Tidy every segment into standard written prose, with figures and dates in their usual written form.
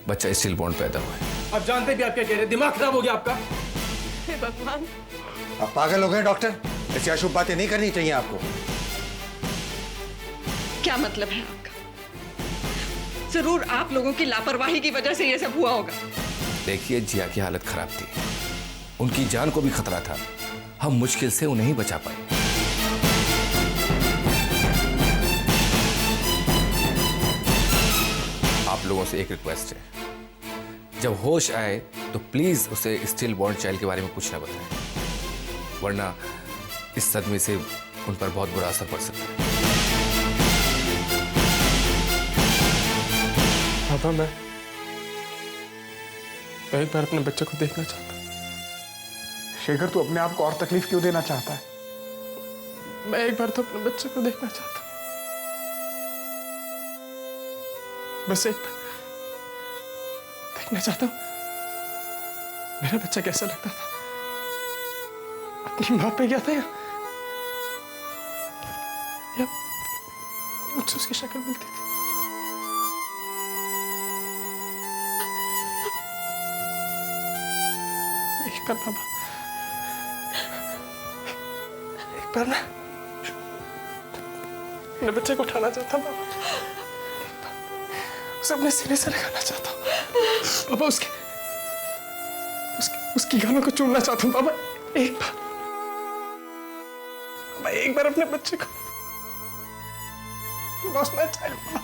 बच्चा steel bond पैदा हुआ है। आप जानते भी आप क्या कह रहे हैं? दिमाग खराब हो गया आपका। हे भगवान, आप पागल हो गए डॉक्टर, ऐसी अशुभ बातें नहीं करनी चाहिए आपको। क्या मतलब है आपका? जरूर आप लोगों की लापरवाही की वजह से ये सब हुआ होगा। देखिए, जिया की हालत खराब थी, उनकी जान को भी खतरा था, हम मुश्किल से उन्हें ही बचा पाए। आप लोगों से एक रिक्वेस्ट है, जब होश आए तो प्लीज उसे स्टील बॉन्ड चाइल्ड के बारे में कुछ ना बताएं, वरना इस सदमे से उन पर बहुत बुरा असर पड़ सकता है। पापा, मैं एक बार अपने बच्चे को देखना चाहता हूं। शेखर, तू अपने आप को और तकलीफ क्यों देना चाहता है? मैं एक बार तो अपने बच्चे को देखना चाहता हूं, बस एक बार देखना चाहता हूं मेरा बच्चा कैसा लगता था, अपनी मां पे गया था या मुझसे उसकी शक्ल मिलती थी। एक बार बाबा, एक बार मैं अपने बच्चे को उठाना चाहता हूं बाबा, उसे अपने सीने से लगाना चाहता हूं बाबा, उसकी गालों को चूमना चाहता हूं बाबा, एक बार बाबा, एक बार अपने बच्चे को लॉस्ट माय चाइल्ड बाबा।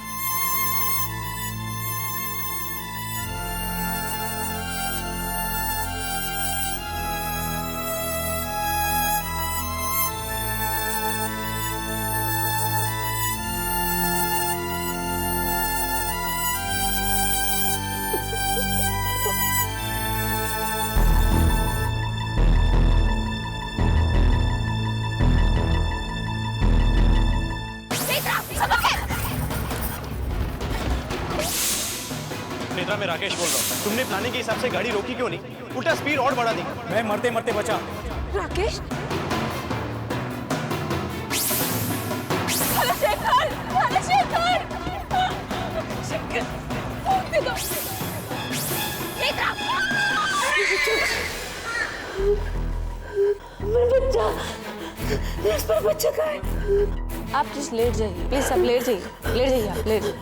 नेत्रा, मैं राकेश बोल रहा हूँ। तुमने प्लानिंग के हिसाब से गाड़ी रोकी क्यों नहीं? उल्टा स्पीड और बढ़ा दी। मैं मरते मरते बचा। राकेश, अरे शेखर, अरे शेखर, शेखर, फोन दे दो। नेत्रा, मेरा बच्चा, इस पर बच्चा कहाँ है? आप प्लीज लेट जाइए, प्लीज आप लेट जाइए, लेट जाइए, आप लेट जाइए।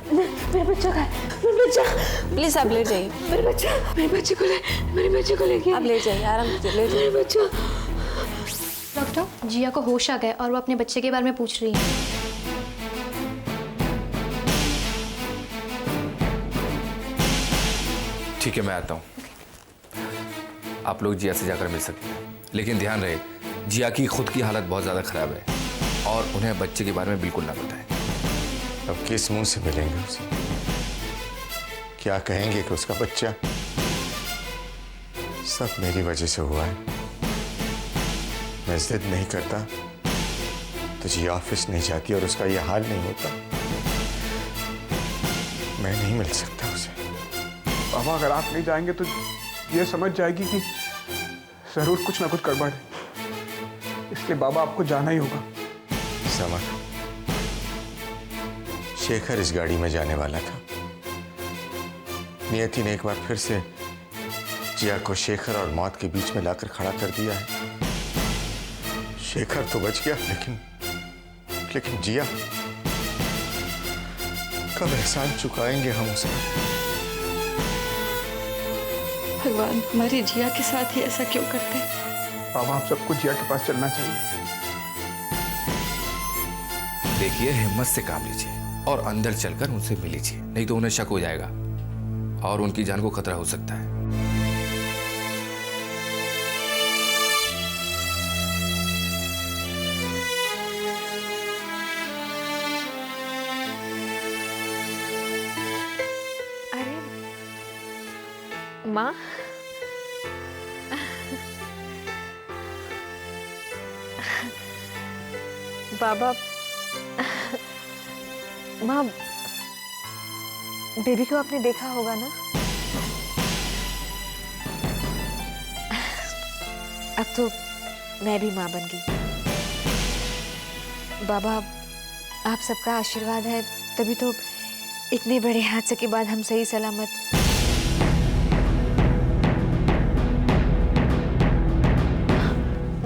मेरा बच्चा कहाँ है? मेरा बच्चा, प्लीज आप लेट जाइए। मेरे बच्चे को लेके आप लेट जाइए, आराम से लेट जाइए। मेरा बच्चा। डॉक्टर, जिया को होश आ गया और वो अपने बच्चे के बारे में पूछ रही है। ठीक है, मैं आता हूँ। आप लोग जिया से जाकर मिल सकते हैं, लेकिन ध्यान रहे, जिया की खुद की हालत बहुत ज्यादा खराब है और उन्हें बच्चे के बारे में बिल्कुल ना बताएं। अब किस मुंह से मिलेंगे उसे? क्या कहेंगे कि उसका बच्चा सब मेरी वजह से हुआ है? मैं जिद नहीं करता तो जी ऑफिस नहीं जाती और उसका ये हाल नहीं होता। मैं नहीं मिल सकता उसे। बाबा, अगर आप नहीं जाएंगे तो ये समझ जाएगी कि जरूर कुछ ना कुछ गड़बड़ है, इसलिए बाबा आपको जाना ही होगा। समझ, शेखर इस गाड़ी में जाने वाला था। नियति ने एक बार फिर से जिया को शेखर और मौत के बीच में लाकर खड़ा कर दिया है। शेखर तो बच गया, लेकिन जिया, कब एहसान चुकाएंगे हम उसे? भगवान हमारी जिया के साथ ही ऐसा क्यों करते हैं? बाबा, आप सबको जिया के पास चलना चाहिए। देखिए, हिम्मत से काम लीजिए और अंदर चलकर उनसे मिल लीजिए, नहीं तो उन्हें शक हो जाएगा और उनकी जान को खतरा हो सकता है। अरे माँ, बाबा, माँ, बेबी को आपने देखा होगा ना? अब तो मैं भी माँ बन गई। बाबा, आप सबका आशीर्वाद है तभी तो इतने बड़े हादसे के बाद हम सही सलामत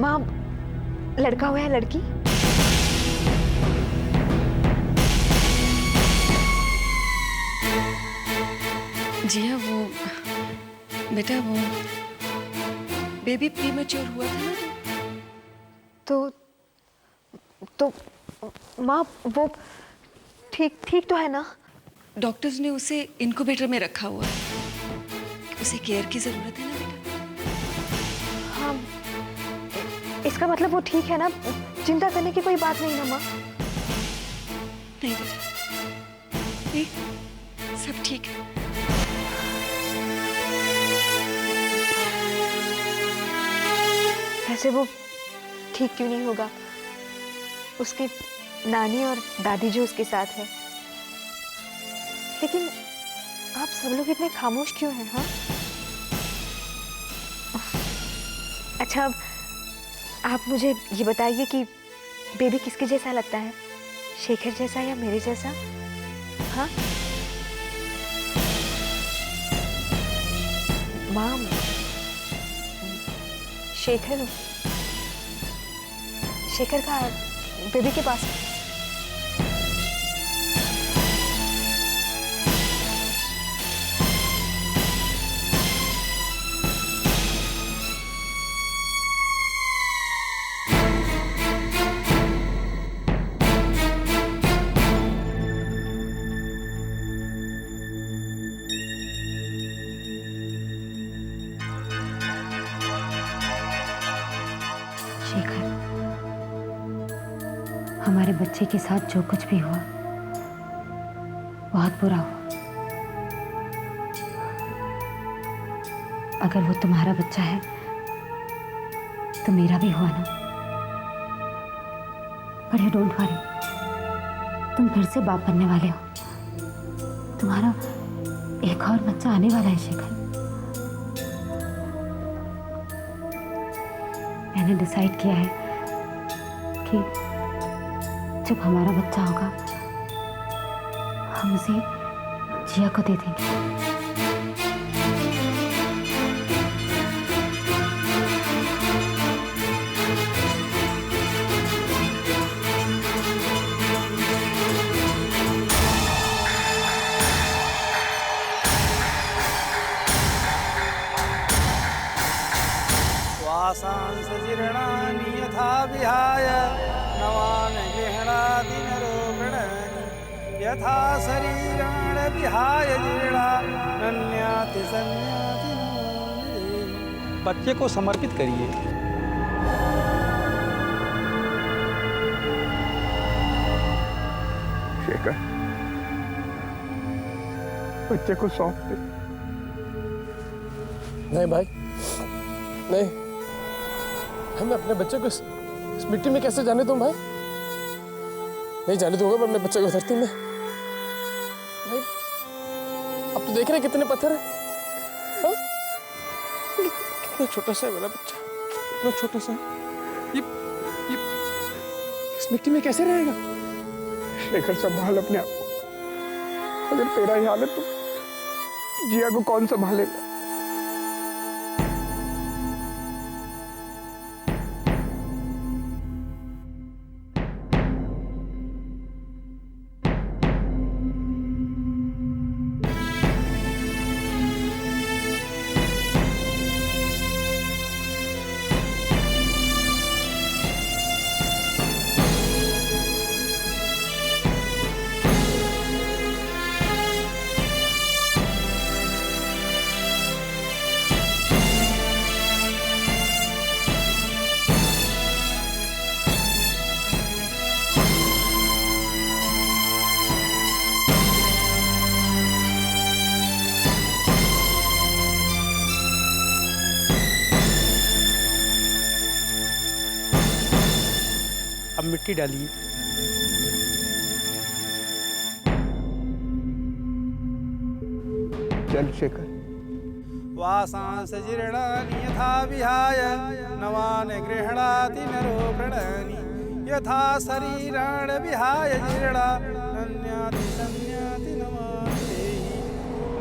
माँ, लड़का हुआ है लड़की? जिया वो बेटा वो बेबी प्रीमेच्योर हुआ था ना। तो माँ वो ठीक तो है ना? डॉक्टर्स ने उसे इनक्यूबेटर में रखा हुआ है। उसे केयर की जरूरत है ना बेटा। हाँ, इसका मतलब वो ठीक है ना? चिंता करने की कोई बात नहीं ना माँ? नहीं बेटा, नहीं, सब ठीक है। वैसे वो ठीक क्यों नहीं होगा? उसकी नानी और दादी जो उसके साथ है। लेकिन आप सब लोग इतने खामोश क्यों हैं? हाँ, अच्छा आप मुझे ये बताइए कि बेबी किसके जैसा लगता है? शेखर जैसा या मेरे जैसा? हाँ माँ, शेखर का बेबी के पास। शेखर, हमारे बच्चे के साथ जो कुछ भी हुआ बहुत बुरा हुआ। अगर वो तुम्हारा बच्चा है तो मेरा भी हुआ ना। पर डोंट वरी, तुम फिर से बाप बनने वाले हो। तुम्हारा एक और बच्चा आने वाला है शेखर। मैंने डिसाइड किया है कि जब हमारा बच्चा होगा हम उसे जिया को दे देंगे। श्वासांस जीर्णानि यथा विहाय नवान् गृह्णाति नरो गृह्णाति यथा शरीराण विहाय जीर्णान्याति संयाति नमामि। बच्चे को समर्पित करिए। शेखर, बच्चे को सौंप दे। नहीं भाई, नहीं, मैं अपने बच्चे को इस मिट्टी में कैसे जाने दूं भाई? नहीं जाने दूंगा मैं अपने बच्चे को धरती में। भाई अब तो देख रहे कितने पत्थर हैं। हाँ? कितना छोटा सा है मेरा बच्चा, कितना छोटा सा है। ये इस मिट्टी में कैसे रहेगा? शेखर संभाल अपने आप को। अगर तेरा ही हाल है तो जिया को कौन संभालेगा? अब मिट्टी डालिए। चल शेखर। वासांस जीर्णानि यथा विहाय नवान् गृह्णाति नरो गृह्णाति यथा शरीराण विहाय जीर्णान्याति संयाति नमामि।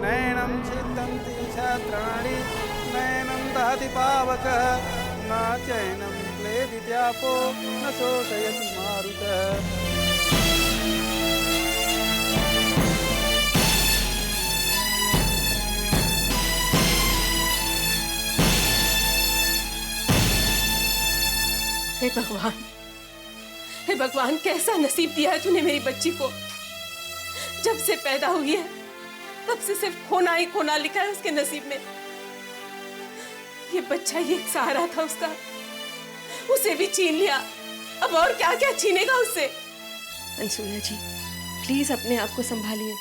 नैनं छिद्यन्ति छत्राणि नैनं दहति पावकः न चैनं दित्यापो न शोषयति मारुतः। हे भगवान, कैसा नसीब दिया है तूने मेरी बच्ची को। जब से पैदा हुई है तब से सिर्फ खोना ही खोना लिखा है उसके नसीब में। ये बच्चा ही एक सहारा था उसका, उसे भी छीन लिया। अब और क्या क्या छीनेगा उससे। अनसुया जी, प्लीज अपने आप को संभालिए।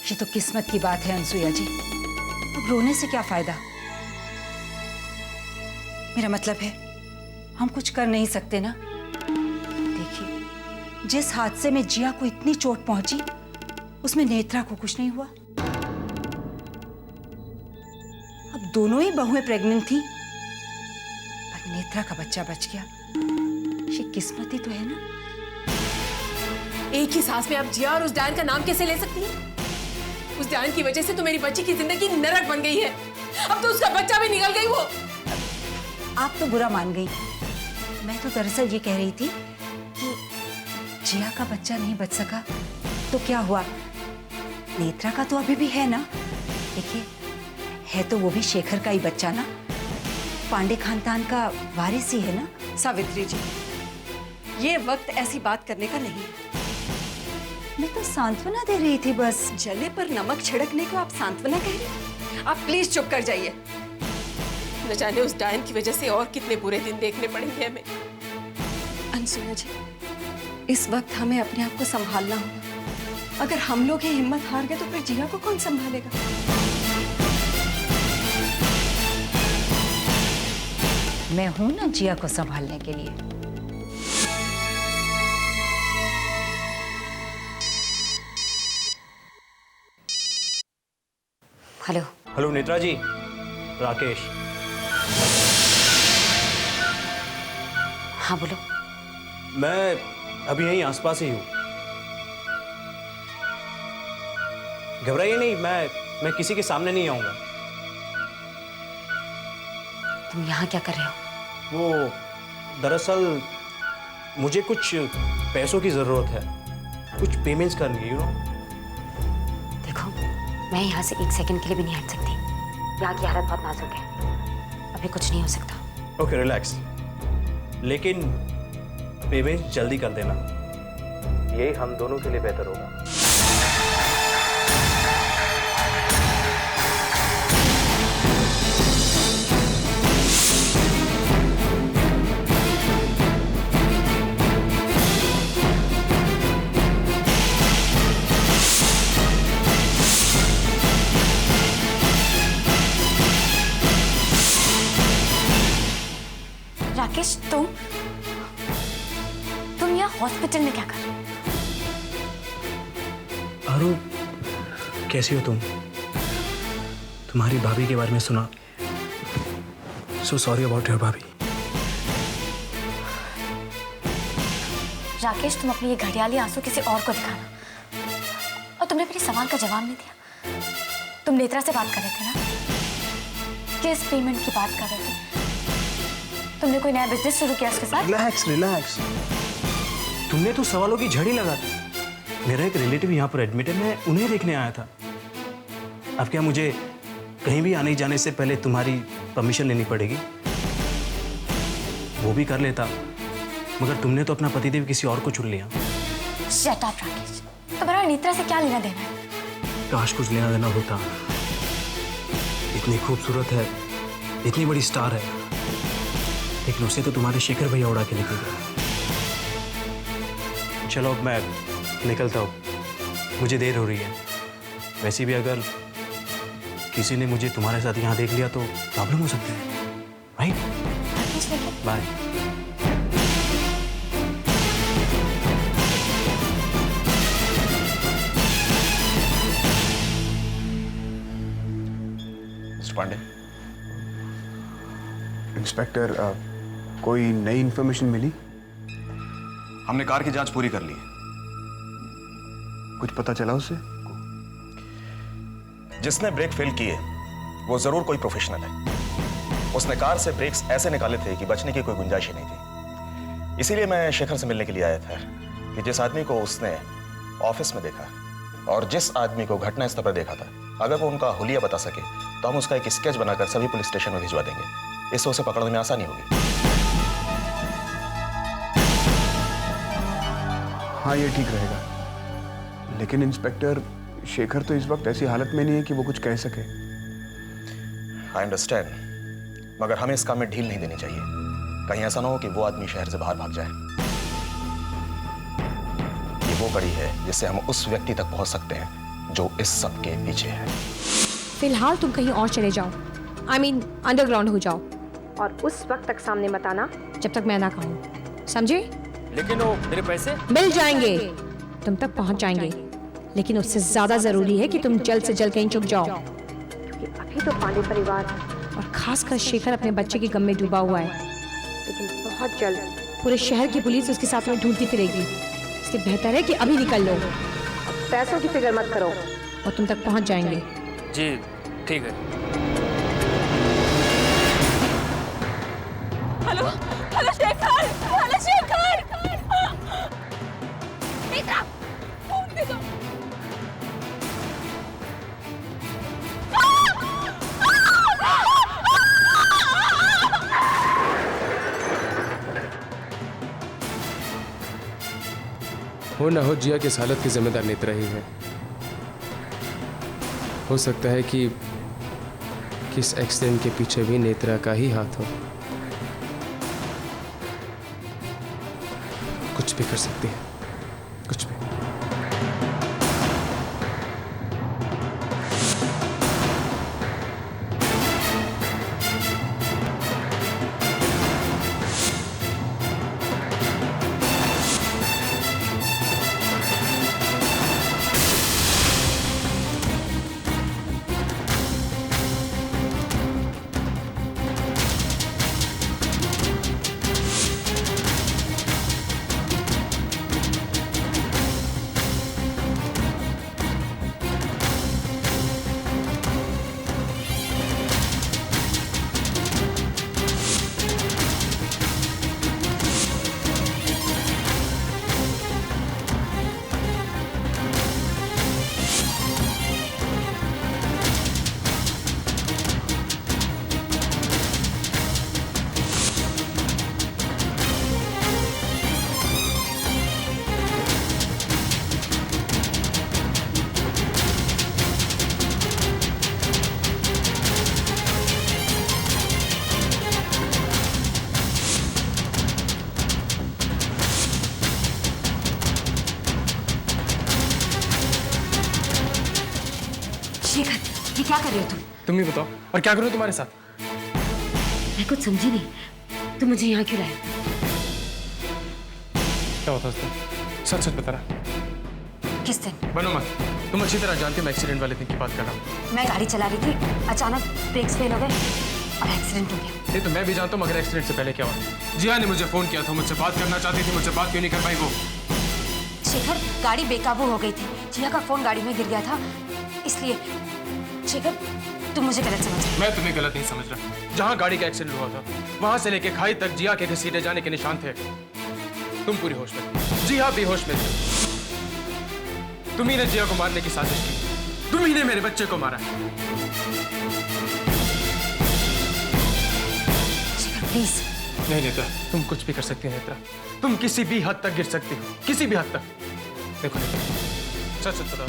ये तो किस्मत की बात है अनसुया जी, अब रोने से क्या फायदा। मेरा मतलब है हम कुछ कर नहीं सकते ना। देखिए, जिस हादसे में जिया को इतनी चोट पहुंची उसमें नेत्रा को कुछ नहीं हुआ। अब दोनों ही बहुएं प्रेग्नेंट थी, पर नेत्रा का बच्चा बच गया। ये किस्मत ही तो है ना। एक ही सांस में आप जिया और उस डायन का नाम कैसे ले सकती हैं? उस डायन की वजह से तो मेरी बच्ची की जिंदगी नरक बन गई है। अब तो उसका बच्चा भी निकल गई। वो आप तो बुरा मान गई। मैं तो दरअसल ये कह रही थी कि जिया का बच्चा नहीं बच सका तो क्या हुआ, नेत्रा का तो अभी भी है ना। देखिए, है तो वो भी शेखर का ही बच्चा ना, पांडे खानदान का वारिस ही है ना। सावित्री जी, ये वक्त ऐसी बात करने का नहीं है। मैं तो सांत्वना दे रही थी बस। जले पर नमक छिड़कने को आप सांत्वना कह रही हैं? आप प्लीज चुप कर जाइए। न जाने उस डायन की वजह से और कितने बुरे दिन देखने पड़ेंगे हमें। अनसुया जी, इस वक्त हमें अपने आप को संभालना होगा। अगर हम लोग ही हिम्मत हार गए तो फिर जिया को कौन संभालेगा? मैं हूं ना जिया को संभालने के लिए। हेलो। हेलो नेत्रा जी, राकेश। हाँ बोलो। मैं अभी यहीं आसपास ही हूँ। घबराइए नहीं, मैं किसी के सामने नहीं आऊंगा। तुम यहाँ क्या कर रहे हो? वो दरअसल मुझे कुछ पैसों की जरूरत है, कुछ पेमेंट्स करनी है, देखो, मैं यहाँ से एक सेकंड के लिए भी नहीं हट सकती। यहाँ की हालत बहुत नाजुक है, अभी कुछ नहीं हो सकता। Okay, relax. लेकिन पेमेंट जल्दी कर देना, यही हम दोनों के लिए बेहतर होगा। राकेश, तुम यहाँ हॉस्पिटल में क्या कर रहे हो? आरू, कैसी हो तुम? तुम्हारी भाभी के बारे में सुना। सो सॉरी अबाउट योर भाभी। राकेश, तुम अपने ये घड़ियाली आंसू किसी और को दिखाना। और तुमने मेरे सवाल का जवाब नहीं दिया। तुम नेत्रा से बात कर रहे थे ना? किस पेमेंट की बात कर रहे थे? तुमने कोई नया बिजनेस शुरू किया उसके साथ? Relax relax. तुमने तो सवालों की झड़ी लगा दी। मेरा एक रिलेटिव यहाँ पर एडमिट है, मैं उन्हें देखने आया था। अब क्या मुझे कहीं भी आने जाने से पहले तुम्हारी परमिशन लेनी पड़ेगी? वो भी कर लेता, मगर तुमने तो अपना पतिदेव किसी और को चुन लिया। शट अप राकेश, तुम्हारा नेत्रा से क्या लेना देना है? काश कुछ लेना देना होता। इतनी खूबसूरत है, इतनी बड़ी स्टार है, लेकिन उसे तो तुम्हारे शेखर भैया उड़ा के लेके गए। चलो अब मैं निकलता हूँ, मुझे देर हो रही है। वैसे भी अगर किसी ने मुझे तुम्हारे साथ यहाँ देख लिया तो प्रॉब्लम हो सकती है। Right? Bye. Mister Pandey. Inspector, कोई नई इंफॉर्मेशन मिली? हमने कार की जांच पूरी कर ली है। कुछ पता चला उससे? जिसने ब्रेक फेल किए वो जरूर कोई प्रोफेशनल है। उसने कार से ब्रेक्स ऐसे निकाले थे कि बचने की कोई गुंजाइश ही नहीं थी। इसीलिए मैं शेखर से मिलने के लिए आया था कि जिस आदमी को उसने ऑफिस में देखा और जिस आदमी को घटनास्थल पर देखा था, अगर वो उनका हुलिया बता सके तो हम उसका एक स्केच बनाकर सभी पुलिस स्टेशन में भिजवा देंगे। इससे उसे पकड़ने में आसानी होगी। हाँ, ये ठीक रहेगा। लेकिन इंस्पेक्टर, शेखर तो इस वक्त ऐसी हालत में नहीं है कि वो कुछ कह सके। आई अंडरस्टैंड, मगर हमें इस काम में ढील नहीं देनी चाहिए। कहीं ऐसा ना हो कि वो आदमी शहर से बाहर भाग जाए। ये वो कड़ी है जिससे हम उस व्यक्ति तक पहुंच सकते हैं जो इस सब के पीछे है। फिलहाल तुम कहीं और चले जाओ, I mean, अंडरग्राउंड हो जाओ, और उस वक्त तक सामने मत आना जब तक मैं ना कहूँ, समझे? लेकिन वो मेरे पैसे मिल जाएंगे, तुम तक पहुंच जाएंगे, लेकिन उससे ज्यादा जरूरी है कि तुम जल्द से जल्द कहीं छुप जाओ, क्योंकि अभी तो पांडे परिवार और खासकर शेखर अपने बच्चे के गम में डूबा हुआ है, लेकिन बहुत जल्द पूरे शहर की पुलिस उसके साथ में ढूंढती फिरेगी। इसलिए बेहतर है कि अभी निकल लो। पैसों की फिक्र मत करो और तुम तक पहुंच जाएंगे। जी ठीक है। Hello hello Shekhar, hello Shekhar, Netra, phone दे दो। हो ना हो, जिया की इस हालत की जिम्मेदार नेत्रा ही है। हो सकता है कि इस एक्सीडेंट के पीछे भी नेत्रा का ही हाथ हो। कुछ भी कर सकती है, कुछ भी। शेखर, ये क्या कर रहे हो तुम ही बताओ, और क्या करूं तुम्हारे साथ? मैं कुछ समझी नहीं, तुम मुझे यहाँ क्यों लाए? क्या होता है? सच सच बता रहा। किस दिन? बनो मत, तुम अच्छी तरह जानती हो मैं एक्सीडेंट वाले दिन की बात कर रहा हूँ। मैं गाड़ी चला रही थी, अचानक ब्रेक्स फेल हो गए और एक्सीडेंट हो गया। नहीं तो मैं भी जानता हूँ, मगर एक्सीडेंट से पहले क्या हुआ? जिया ने मुझे फोन किया था, मुझसे बात करना चाहती थी, मुझसे बात क्यों नहीं कर पाई वो? शेखर, गाड़ी बेकाबू हो गई थी, जिया का फोन गाड़ी में गिर गया था, इसलिए। शेखर, तुम मुझे गलत समझ रहे हो। मैं तुम्हें गलत नहीं समझ रहा। जहाँ गाड़ी का एक्सीडेंट हुआ था वहां से लेके खाई तक जिया के घसीटे जाने के निशान थे। तुम पूरी होश में, जिया बेहोश में थे। तुम ही ने जिया को मारने की साजिश की, तुम ही ने मेरे बच्चे को मारा। शेखर प्लीज। नहीं नेत्रा, तुम कुछ भी कर सकती हो नेत्रा, तुम किसी भी हद तक गिर सकती हो, किसी भी हद तक। देखो नेत्रा, सच सच बताओ,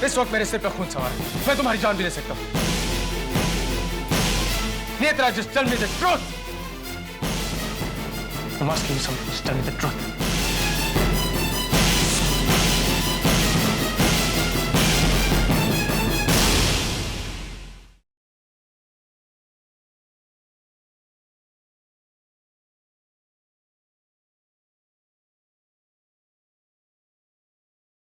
इस वक्त मेरे सिर पर खून सवार है, मैं तुम्हारी जान भी ले सकता हूं। Netra, just tell me the truth. I'm asking you something, just tell me the truth.